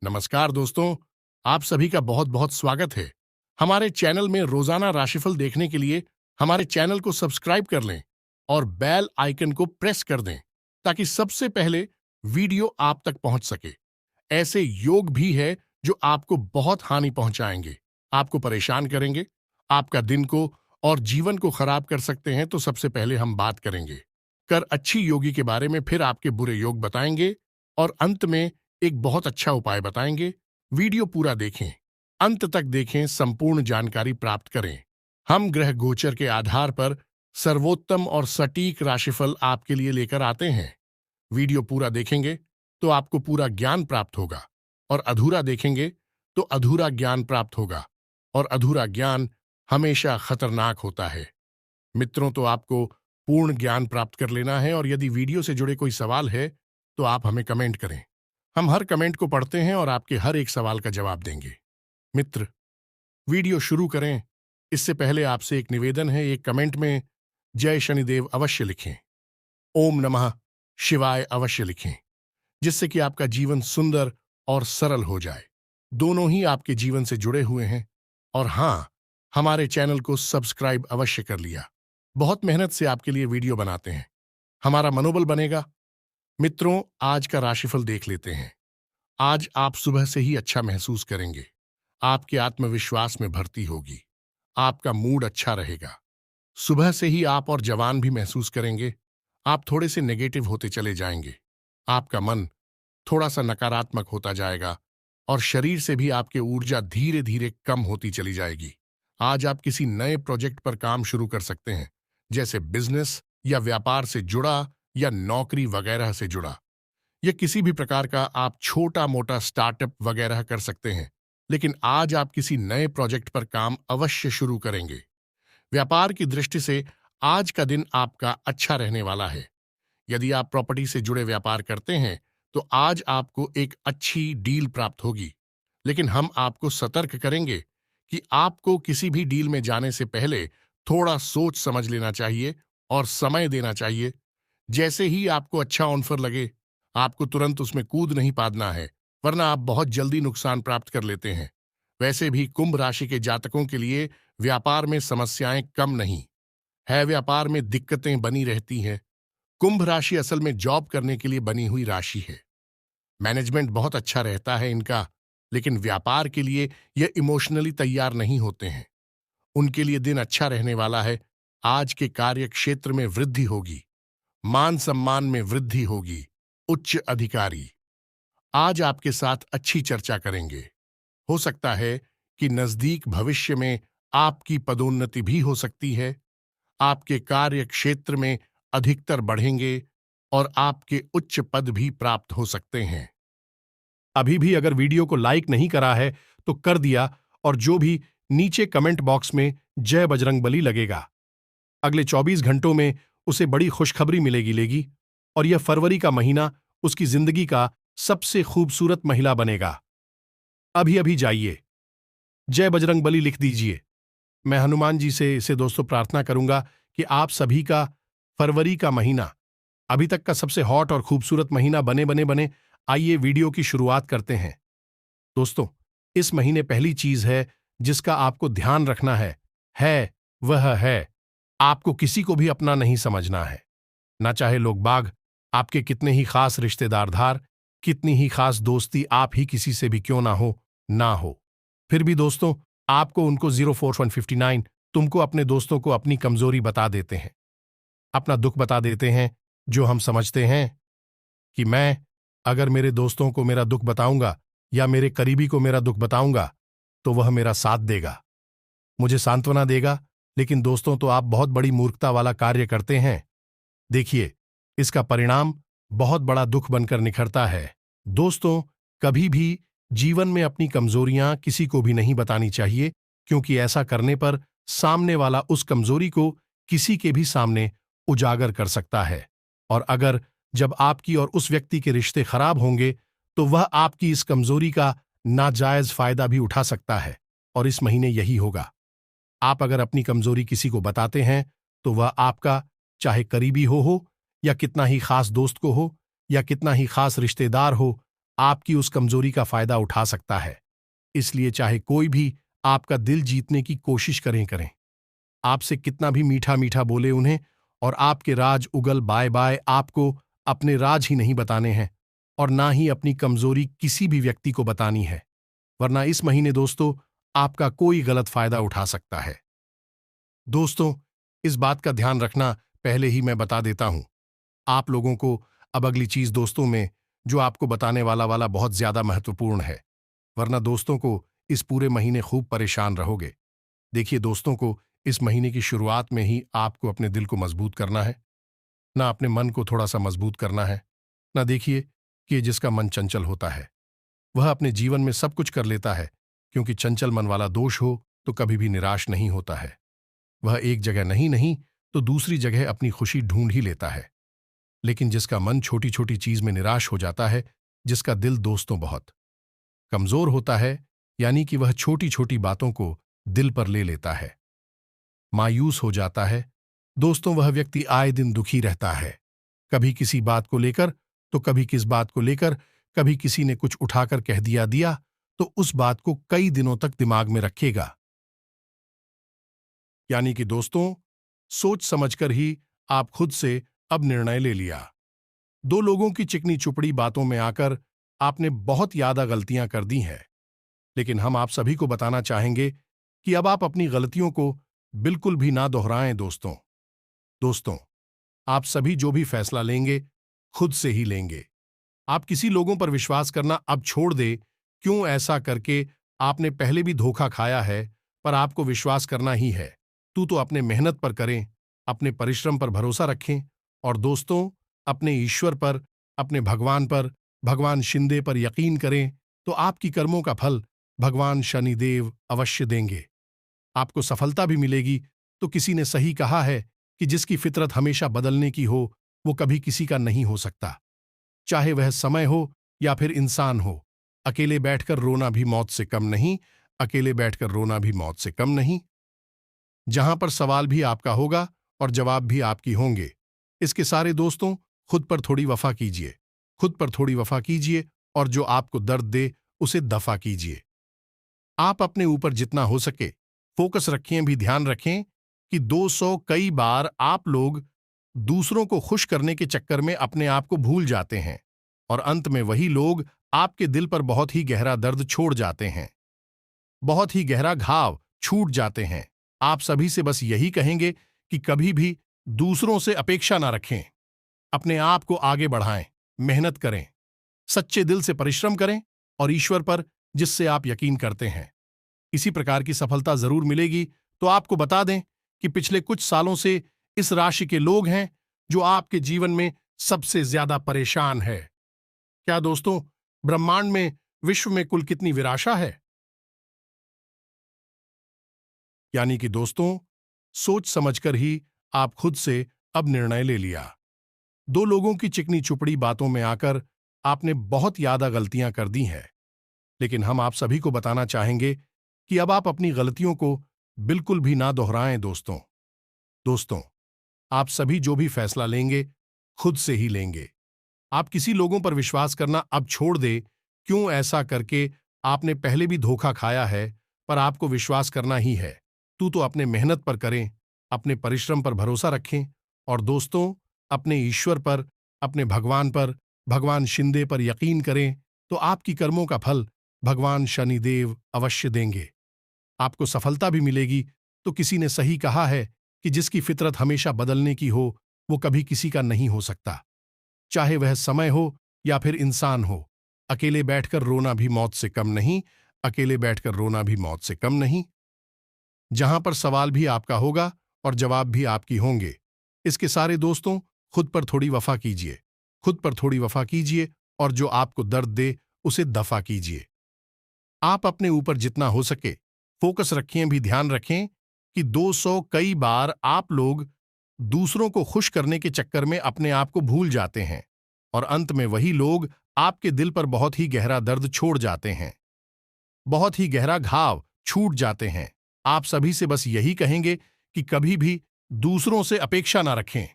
नमस्कार दोस्तों, आप सभी का बहुत बहुत स्वागत है। हमारे चैनल में रोजाना राशिफल देखने के लिए हमारे चैनल को सब्सक्राइब कर लें और बेल आइकन को प्रेस कर दें ताकि सबसे पहले वीडियो आप तक पहुंच सके। ऐसे योग भी है जो आपको बहुत हानि पहुंचाएंगे, आपको परेशान करेंगे, आपका दिन को और जीवन को खराब कर सकते हैं। तो सबसे पहले हम बात करेंगे कर अच्छी योगी के बारे में, फिर आपके बुरे योग बताएंगे और अंत में एक बहुत अच्छा उपाय बताएंगे। वीडियो पूरा देखें, अंत तक देखें, संपूर्ण जानकारी प्राप्त करें। हम ग्रह गोचर के आधार पर सर्वोत्तम और सटीक राशिफल आपके लिए लेकर आते हैं। वीडियो पूरा देखेंगे तो आपको पूरा ज्ञान प्राप्त होगा और अधूरा देखेंगे तो अधूरा ज्ञान प्राप्त होगा, और अधूरा ज्ञान हमेशा खतरनाक होता है। मित्रों, तो आपको पूर्ण ज्ञान प्राप्त कर लेना है, और यदि वीडियो से जुड़े कोई सवाल है तो आप हमें कमेंट करें। हम हर कमेंट को पढ़ते हैं और आपके हर एक सवाल का जवाब देंगे। मित्र, वीडियो शुरू करें इससे पहले आपसे एक निवेदन है, एक कमेंट में जय शनिदेव अवश्य लिखें, ओम नमः शिवाय अवश्य लिखें, जिससे कि आपका जीवन सुंदर और सरल हो जाए। दोनों ही आपके जीवन से जुड़े हुए हैं। और हां, हमारे चैनल को सब्सक्राइब अवश्य कर लिया। बहुत मेहनत से आपके लिए वीडियो बनाते हैं, हमारा मनोबल बनेगा। मित्रों, आज का राशिफल देख लेते हैं। आज आप सुबह से ही अच्छा महसूस करेंगे, आपके आत्मविश्वास में भर्ती होगी, आपका मूड अच्छा रहेगा। सुबह से ही आप और जवान भी महसूस करेंगे। आप थोड़े से नेगेटिव होते चले जाएंगे, आपका मन थोड़ा सा नकारात्मक होता जाएगा और शरीर से भी आपकी ऊर्जा धीरे धीरे कम होती चली जाएगी। आज आप किसी नए प्रोजेक्ट पर काम शुरू कर सकते हैं, जैसे बिजनेस या व्यापार से जुड़ा या नौकरी वगैरह से जुड़ा। या किसी भी प्रकार का आप छोटा मोटा स्टार्टअप वगैरह कर सकते हैं, लेकिन आज आप किसी नए प्रोजेक्ट पर काम अवश्य शुरू करेंगे। व्यापार की दृष्टि से आज का दिन आपका अच्छा रहने वाला है। यदि आप प्रॉपर्टी से जुड़े व्यापार करते हैं तो आज आपको एक अच्छी डील प्राप्त होगी, लेकिन हम आपको सतर्क करेंगे कि आपको किसी भी डील में जाने से पहले थोड़ा सोच समझ लेना चाहिए और समय देना चाहिए। जैसे ही आपको अच्छा ऑफर लगे, आपको तुरंत उसमें कूद नहीं पादना है, वरना आप बहुत जल्दी नुकसान प्राप्त कर लेते हैं। वैसे भी कुंभ राशि के जातकों के लिए व्यापार में समस्याएं कम नहीं है, व्यापार में दिक्कतें बनी रहती हैं। कुंभ राशि असल में जॉब करने के लिए बनी हुई राशि है। मैनेजमेंट बहुत अच्छा रहता है इनका, लेकिन व्यापार के लिए यह इमोशनली तैयार नहीं होते हैं। उनके लिए दिन अच्छा रहने वाला है। आज के कार्य क्षेत्र में वृद्धि होगी, मान सम्मान में वृद्धि होगी। उच्च अधिकारी आज आपके साथ अच्छी चर्चा करेंगे। हो सकता है कि नजदीक भविष्य में आपकी पदोन्नति भी हो सकती है। आपके कार्य क्षेत्र में अधिकतर बढ़ेंगे और आपके उच्च पद भी प्राप्त हो सकते हैं। अभी भी अगर वीडियो को लाइक नहीं करा है तो कर दिया, और जो भी नीचे कमेंट बॉक्स में जय बजरंगबली लगेगा। अगले 24 घंटों में उसे बड़ी खुशखबरी मिलेगी, और यह फरवरी का महीना उसकी जिंदगी का सबसे खूबसूरत महिला बनेगा। अभी अभी जाइए, जय बजरंगबली लिख दीजिए। मैं हनुमान जी से इसे दोस्तों प्रार्थना करूंगा कि आप सभी का फरवरी का महीना अभी तक का सबसे हॉट और खूबसूरत महीना बने बने बने। आइए वीडियो की शुरुआत करते हैं। दोस्तों, इस महीने पहली चीज है जिसका आपको ध्यान रखना है वह है आपको किसी को भी अपना नहीं समझना है। ना चाहे लोग बाग, आपके कितने ही खास रिश्तेदार धार, कितनी ही खास दोस्ती आप ही किसी से भी क्यों ना हो, फिर भी दोस्तों आपको उनको 04159 तुमको अपने दोस्तों को अपनी कमजोरी बता देते हैं, अपना दुख बता देते हैं, जो हम समझते हैं कि मैं अगर मेरे दोस्तों को मेरा दुख बताऊंगा या मेरे करीबी को मेरा दुख बताऊंगा तो वह मेरा साथ देगा, मुझे सांत्वना देगा। लेकिन दोस्तों, तो आप बहुत बड़ी मूर्खता वाला कार्य करते हैं। देखिए, इसका परिणाम बहुत बड़ा दुख बनकर निखरता है। दोस्तों, कभी भी जीवन में अपनी कमजोरियां किसी को भी नहीं बतानी चाहिए, क्योंकि ऐसा करने पर सामने वाला उस कमजोरी को किसी के भी सामने उजागर कर सकता है, और अगर जब आपकी और उस व्यक्ति के रिश्ते खराब होंगे तो वह आपकी इस कमजोरी का नाजायज फायदा भी उठा सकता है। और इस महीने यही होगा। आप अगर अपनी कमजोरी किसी को बताते हैं तो वह आपका चाहे करीबी हो या कितना ही खास दोस्त को हो या कितना ही खास रिश्तेदार हो, आपकी उस कमजोरी का फायदा उठा सकता है। इसलिए चाहे कोई भी आपका दिल जीतने की कोशिश करें, आपसे कितना भी मीठा मीठा बोले उन्हें और आपके राज उगल बाय बाय, आपको अपने राज ही नहीं बताने हैं और ना ही अपनी कमजोरी किसी भी व्यक्ति को बतानी है, वरना इस महीने दोस्तों आपका कोई गलत फायदा उठा सकता है। दोस्तों, इस बात का ध्यान रखना पहले ही मैं बता देता हूं। आप लोगों को अब अगली चीज दोस्तों में जो आपको बताने वाला बहुत ज्यादा महत्वपूर्ण है, वरना दोस्तों को इस पूरे महीने खूब परेशान रहोगे। देखिए दोस्तों को इस महीने की शुरुआत में ही आपको अपने दिल को मजबूत करना है, ना अपने मन को थोड़ा सा मजबूत करना है। ना देखिए कि जिसका मन चंचल होता है वह अपने जीवन में सब कुछ कर लेता है, क्योंकि चंचल मन वाला दोष हो तो कभी भी निराश नहीं होता है। वह एक जगह नहीं नहीं तो दूसरी जगह अपनी खुशी ढूंढ ही लेता है। लेकिन जिसका मन छोटी छोटी चीज में निराश हो जाता है, जिसका दिल दोस्तों बहुत कमजोर होता है, यानी कि वह छोटी छोटी बातों को दिल पर ले लेता है, मायूस हो जाता है, दोस्तों वह व्यक्ति आए दिन दुखी रहता है। कभी किसी बात को लेकर तो कभी किस बात को लेकर, कभी किसी ने कुछ उठाकर कह दिया दिया तो उस बात को कई दिनों तक दिमाग में रखेगा। यानी कि दोस्तों सोच समझकर ही आप खुद से अब निर्णय ले लिया। दो लोगों की चिकनी चुपड़ी बातों में आकर आपने बहुत ज्यादा गलतियां कर दी हैं, लेकिन हम आप सभी को बताना चाहेंगे कि अब आप अपनी गलतियों को बिल्कुल भी ना दोहराएं दोस्तों। दोस्तों, आप सभी जो भी फैसला लेंगे खुद से ही लेंगे। आप किसी लोगों पर विश्वास करना अब छोड़ दे। क्यों ऐसा करके आपने पहले भी धोखा खाया है, पर आपको विश्वास करना ही है। तू तो अपने मेहनत पर करें, अपने परिश्रम पर भरोसा रखें और दोस्तों अपने ईश्वर पर, अपने भगवान पर, भगवान शिंदे पर यकीन करें तो आपकी कर्मों का फल भगवान शनिदेव अवश्य देंगे। आपको सफलता भी मिलेगी। तो किसी ने सही कहा है कि जिसकी फितरत हमेशा बदलने की हो वो कभी किसी का नहीं हो सकता, चाहे वह समय हो या फिर इंसान हो। अकेले बैठकर रोना भी मौत से कम नहीं, अकेले बैठकर रोना भी मौत से कम नहीं। जहां पर सवाल भी आपका होगा और जवाब भी आपकी होंगे। इसके सारे दोस्तों खुद पर थोड़ी वफा कीजिए, खुद पर थोड़ी वफा कीजिए और जो आपको दर्द दे उसे दफा कीजिए। आप अपने ऊपर जितना हो सके फोकस रखें, भी ध्यान रखें कि 200 कई बार आप लोग दूसरों को खुश करने के चक्कर में अपने आप को भूल जाते हैं और अंत में वही लोग आपके दिल पर बहुत ही गहरा दर्द छोड़ जाते हैं, बहुत ही गहरा घाव छूट जाते हैं। आप सभी से बस यही कहेंगे कि कभी भी दूसरों से अपेक्षा ना रखें, अपने आप को आगे बढ़ाएं, मेहनत करें, सच्चे दिल से परिश्रम करें और ईश्वर पर जिससे आप यकीन करते हैं इसी प्रकार की सफलता जरूर मिलेगी। तो आपको बता दें कि पिछले कुछ सालों से इस राशि के लोग हैं जो आपके जीवन में सबसे ज्यादा परेशान है। क्या दोस्तों ब्रह्मांड में, विश्व में कुल कितनी विराशा है? यानी कि दोस्तों सोच समझकर ही आप खुद से अब निर्णय ले लिया। दो लोगों की चिकनी चुपड़ी बातों में आकर आपने बहुत ज्यादा गलतियां कर दी हैं, लेकिन हम आप सभी को बताना चाहेंगे कि अब आप अपनी गलतियों को बिल्कुल भी ना दोहराएं दोस्तों। दोस्तों, आप सभी जो भी फैसला लेंगे खुद से ही लेंगे। आप किसी लोगों पर विश्वास करना अब छोड़ दे। क्यों ऐसा करके आपने पहले भी धोखा खाया है, पर आपको विश्वास करना ही है। तू तो अपने मेहनत पर करें, अपने परिश्रम पर भरोसा रखें और दोस्तों अपने ईश्वर पर, अपने भगवान पर, भगवान शिंदे पर यकीन करें तो आपकी कर्मों का फल भगवान शनिदेव अवश्य देंगे। आपको सफलता भी मिलेगी। तो किसी ने सही कहा है कि जिसकी फितरत हमेशा बदलने की हो वो कभी किसी का नहीं हो सकता, चाहे वह समय हो या फिर इंसान हो। अकेले बैठकर रोना भी मौत से कम नहीं, अकेले बैठकर रोना भी मौत से कम नहीं। जहां पर सवाल भी आपका होगा और जवाब भी आपकी होंगे। इसके सारे दोस्तों खुद पर थोड़ी वफा कीजिए, खुद पर थोड़ी वफा कीजिए और जो आपको दर्द दे उसे दफा कीजिए। आप अपने ऊपर जितना हो सके फोकस रखें, भी ध्यान रखें कि 200 कई बार आप लोग दूसरों को खुश करने के चक्कर में अपने आप को भूल जाते हैं और अंत में वही लोग आपके दिल पर बहुत ही गहरा दर्द छोड़ जाते हैं, बहुत ही गहरा घाव छूट जाते हैं। आप सभी से बस यही कहेंगे कि कभी भी दूसरों से अपेक्षा ना रखें,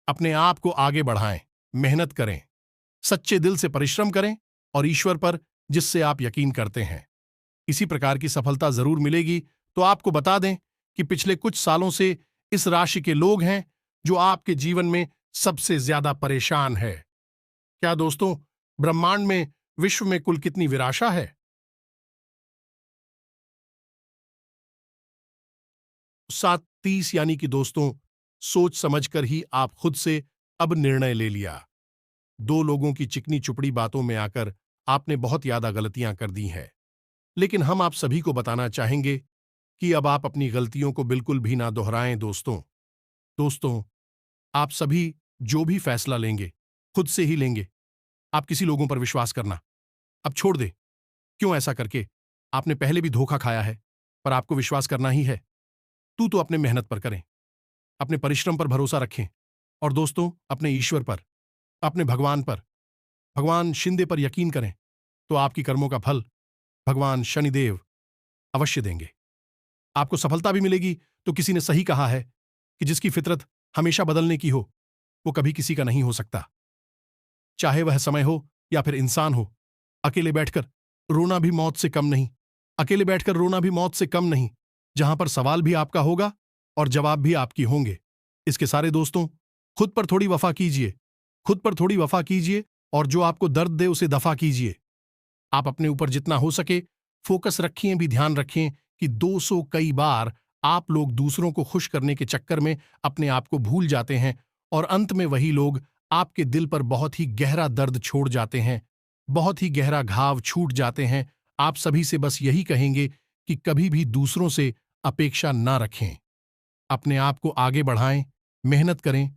अपने आप को आगे बढ़ाएं, मेहनत करें, सच्चे दिल से परिश्रम करें और ईश्वर पर जिससे आप यकीन करते हैं। इसी प्रकार की सफलता जरूर मिलेगी। तो आपको बता दें कि पिछले कुछ सालों से इस राशि के लोग हैं जो आपके जीवन में सबसे ज्यादा परेशान है। क्या दोस्तों, ब्रह्मांड में, विश्व में कुल कितनी विराशा है? 730, यानी कि दोस्तों, सोच समझकर ही आप खुद से अब निर्णय ले लिया। दो लोगों की चिकनी चुपड़ी बातों में आकर आपने बहुत ज्यादा गलतियां कर दी हैं। लेकिन हम आप सभी को बताना चाहेंगे कि अब आप अपनी गलतियों को बिल्कुल भी ना दोहराएं दोस्तों। दोस्तों, आप सभी जो भी फैसला लेंगे, खुद से ही लेंगे। आप किसी लोगों पर विश्वास करना अब छोड़ दें। क्यों ऐसा करके? आपने पहले भी धोखा खाया है, पर आपको विश्वास करना ही है। तू तो अपने मेहनत पर करें, अपने परिश्रम पर भरोसा रखें, और दोस्तों, अपने ईश्वर पर, अपने भगवान पर, भगवान शिंदे पर यकीन करें, तो आपकी कर्मों का फल भगवान शनिदेव अवश्य देंगे। आपको सफलता भी मिलेगी। तो किसी ने सही कहा है कि जिसकी फितरत हमेशा बदलने की हो, वो कभी किसी का नहीं हो सकता। चाहे वह समय हो या फिर इंसान हो, अकेले बैठकर रोना भी मौत से कम नहीं। अकेले बैठकर रोना भी मौत से कम नहीं, जहां पर सवाल भी आपका होगा और जवाब भी आपकी होंगे। इसके सारे दोस्तों, खुद पर थोड़ी वफा कीजिए, खुद पर थोड़ी वफा कीजिए, और जो आपको दर्द दे उसे दफा कीजिए। आप अपने ऊपर जितना हो सके फोकस रखिए। भी ध्यान रखें कि 200 कई बार आप लोग दूसरों को खुश करने के चक्कर में अपने आप को भूल जाते हैं, और अंत में वही लोग आपके दिल पर बहुत ही गहरा दर्द छोड़ जाते हैं, बहुत ही गहरा घाव छूट जाते हैं। आप सभी से बस यही कहेंगे कि कभी भी दूसरों से अपेक्षा ना रखें। अपने आप को आगे बढ़ाएं, मेहनत करें,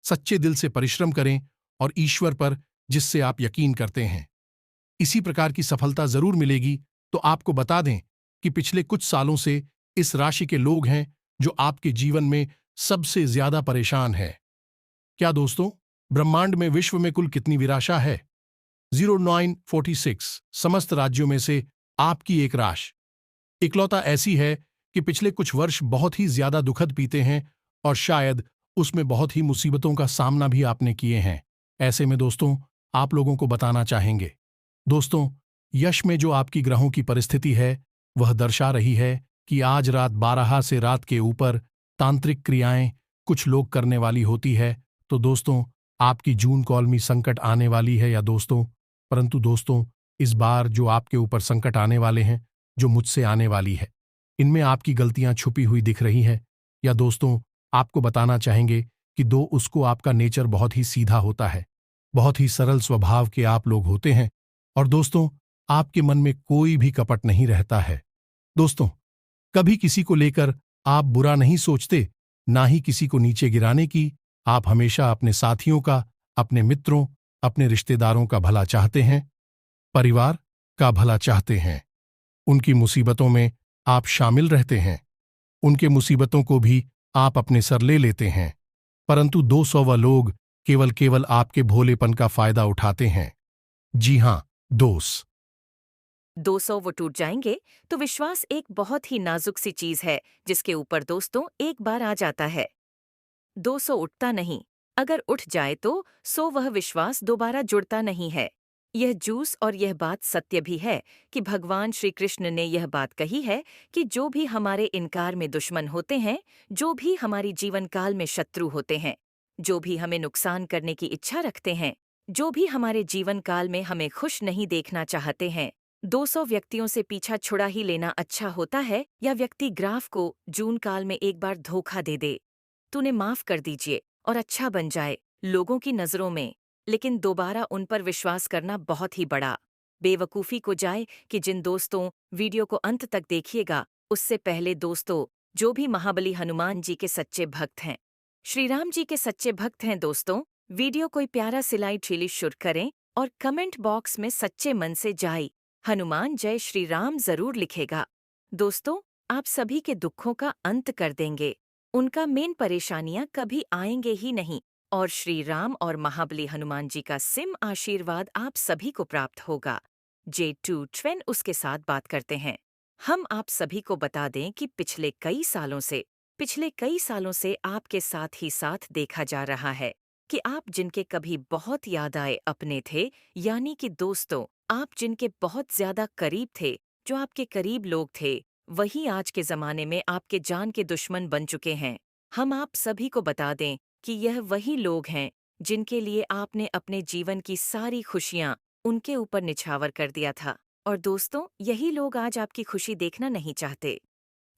सच्चे दिल से परिश्रम करें, और ईश्वर पर जिससे आप यकीन करते हैं। इसी प्रकार की सफलता जरूर मिलेगी। तो आपको बता दें कि पिछले कुछ सालों से इस राशि के लोग हैं जो आपके जीवन में सबसे ज्यादा परेशान है। क्या दोस्तों, ब्रह्मांड में, विश्व में कुल कितनी विराशा है? 0946 समस्त राज्यों में से आपकी एक राशि इकलौता ऐसी है कि पिछले कुछ वर्ष बहुत ही ज्यादा दुखद बीते हैं, और शायद उसमें बहुत ही मुसीबतों का सामना भी आपने किए हैं। ऐसे में दोस्तों, आप लोगों को बताना चाहेंगे, दोस्तों, यश में जो आपकी ग्रहों की परिस्थिति है, वह दर्शा रही है कि आज रात 12 से रात के ऊपर तांत्रिक क्रियाएं कुछ लोग करने वाली होती है। तो दोस्तों, आपकी जून कॉलमी संकट आने वाली है या दोस्तों, परंतु दोस्तों, इस बार जो आपके ऊपर संकट आने वाले हैं, जो मुझसे आने वाली है, इनमें आपकी गलतियां छुपी हुई दिख रही हैं। या दोस्तों, आपको बताना चाहेंगे कि उसको आपका नेचर बहुत ही सीधा होता है, बहुत ही सरल स्वभाव के आप लोग होते हैं, और दोस्तों, आपके मन में कोई भी कपट नहीं रहता है। दोस्तों, कभी किसी को लेकर आप बुरा नहीं सोचते, ना ही किसी को नीचे गिराने की। आप हमेशा अपने साथियों का, अपने मित्रों, अपने रिश्तेदारों का भला चाहते हैं, परिवार का भला चाहते हैं। उनकी मुसीबतों में आप शामिल रहते हैं, उनके मुसीबतों को भी आप अपने सर ले लेते हैं। परंतु 200 लोग केवल केवल आपके भोलेपन का फायदा उठाते हैं। जी हां दोस्त, 200 वो टूट जाएंगे तो विश्वास एक बहुत ही नाजुक सी चीज है जिसके ऊपर दोस्तों एक बार आ जाता है 200 उठता नहीं। अगर उठ जाए तो वह विश्वास दोबारा जुड़ता नहीं है। यह जूस और यह बात सत्य भी है कि भगवान श्री कृष्ण ने यह बात कही है कि जो भी हमारे इनकार में दुश्मन होते हैं, जो भी हमारी जीवन काल में शत्रु होते हैं, जो भी हमें नुकसान करने की इच्छा रखते हैं, जो भी हमारे जीवन काल में हमें खुश नहीं देखना चाहते हैं, 200 व्यक्तियों से पीछा छुड़ा ही लेना अच्छा होता है, या व्यक्ति ग्राफ को जून काल में एक बार धोखा दे दे, तूने माफ कर दीजिए और अच्छा बन जाए लोगों की नजरों में, लेकिन दोबारा उन पर विश्वास करना बहुत ही बड़ा बेवकूफी को जाए कि जिन दोस्तों वीडियो को अंत तक देखिएगा, उससे पहले दोस्तों, जो भी महाबली हनुमान जी के सच्चे भक्त हैं, श्री राम जी के सच्चे भक्त हैं दोस्तों, वीडियो कोई प्यारा सिलाई ट्रीली शुरू करें और कमेंट बॉक्स में सच्चे मन से जाई हनुमान जय श्री राम जरूर लिखेगा। दोस्तों, आप सभी के दुखों का अंत कर देंगे, उनका मेन परेशानियां कभी आएंगे ही नहीं, और श्री राम और महाबली हनुमान जी का सिम आशीर्वाद आप सभी को प्राप्त होगा। J2 ट्वेन उसके साथ बात करते हैं। हम आप सभी को बता दें कि पिछले कई सालों से आपके साथ ही साथ देखा जा रहा है कि आप जिनके कभी बहुत याद आए अपने थे, यानी कि दोस्तों, आप जिनके बहुत ज्यादा करीब थे, जो आपके करीब लोग थे, वही आज के जमाने में आपके जान के दुश्मन बन चुके हैं। हम आप सभी को बता दें कि यह वही लोग हैं जिनके लिए आपने अपने जीवन की सारी खुशियां उनके ऊपर निछावर कर दिया था। और दोस्तों, यही लोग आज आपकी खुशी देखना नहीं चाहते।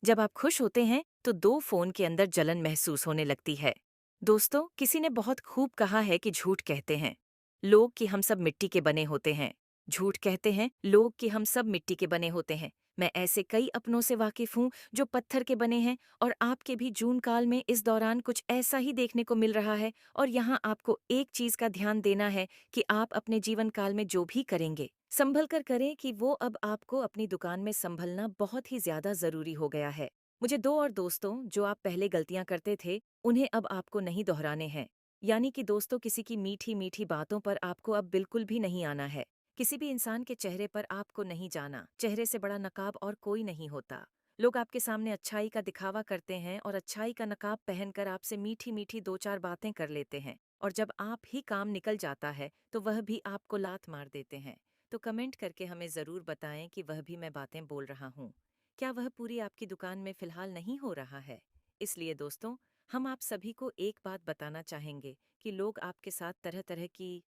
जब आप खुश होते हैं तो दो फोन के अंदर जलन महसूस होने लगती है। दोस्तों, किसी ने बहुत खूब कहा है कि झूठ कहते हैं लोग कि हम सब मिट्टी के बने होते हैं। झूठ कहते हैं लोग कि हम सब मिट्टी के बने होते हैं। मैं ऐसे कई अपनों से वाकिफ हूँ जो पत्थर के बने हैं, और आपके भी जून काल में इस दौरान कुछ ऐसा ही देखने को मिल रहा है। और यहाँ आपको एक चीज का ध्यान देना है कि आप अपने जीवन काल में जो भी करेंगे, संभल कर करें कि वो अब आपको अपनी दुकान में संभलना बहुत ही ज्यादा जरूरी हो गया है। मुझे दो और दोस्तों, जो आप पहले गलतियां करते थे, उन्हें अब आपको नहीं दोहराने हैं। यानी कि दोस्तों, किसी की मीठी मीठी बातों पर आपको अब बिल्कुल भी नहीं आना है। किसी भी इंसान के चेहरे पर आपको नहीं जाना। चेहरे से बड़ा नकाब और कोई नहीं होता। लोग आपके सामने अच्छाई का दिखावा करते हैं और अच्छाई का नकाब पहनकर आपसे मीठी मीठी दो चार बातें कर लेते हैं, और जब आप ही काम निकल जाता है तो वह भी आपको लात मार देते हैं। तो कमेंट करके हमें ज़रूर बताएं कि वह भी मैं बातें बोल रहा हूँ। क्या वह पूरी आपकी दुकान में फ़िलहाल नहीं हो रहा है? इसलिए दोस्तों, हम आप सभी को एक बात बताना चाहेंगे कि लोग आपके साथ तरह तरह की